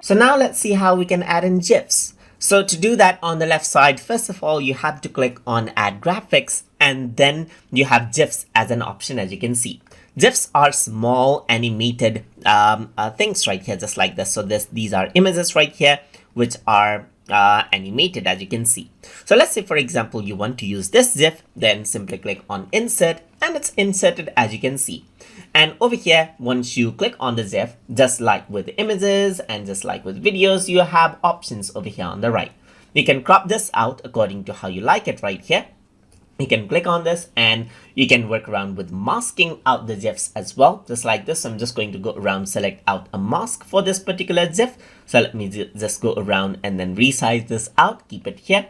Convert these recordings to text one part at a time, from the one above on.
So now let's see how we can add in GIFs. So to do that, on the left side, first of all, you have to click on Add Graphics, and then you have GIFs as an option, as you can see. GIFs are small animated things right here, just like this. So these are images right here, which are animated, as you can see. So let's say, for example, you want to use this GIF, then simply click on Insert, and it's inserted, as you can see. And over here, once you click on the GIF, just like with images and just like with videos, you have options over here on the right. You can crop this out according to how you like it right here. You can click on this and you can work around with masking out the GIFs as well, just like this. I'm just going to go around, select out a mask for this particular GIF. So let me just go around and then resize this out, keep it here.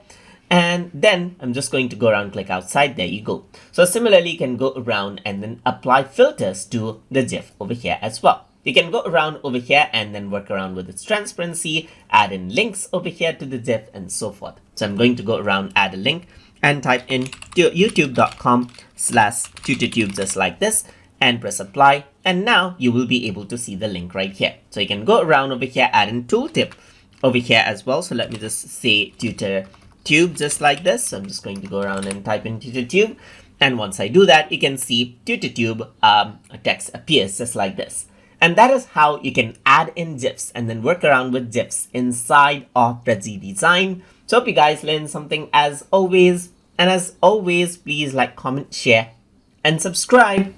And then I'm just going to go around, click outside, there you go. So similarly, you can go around and then apply filters to the GIF over here as well. You can go around over here and then work around with its transparency, add in links over here to the GIF and so forth. So I'm going to go around, add a link and type in youtube.com/tutortube just like this and press apply. And now you will be able to see the link right here. So you can go around over here, add in tooltip over here as well. So let me just say TutorTube just like this. So I'm just going to go around and type in TutorTube. And once I do that, you can see TutorTube text appears just like this. And that is how you can add in GIFs and then work around with GIFs inside of Prezi Design. So hope you guys learned something as always. And as always, please like, comment, share, and subscribe.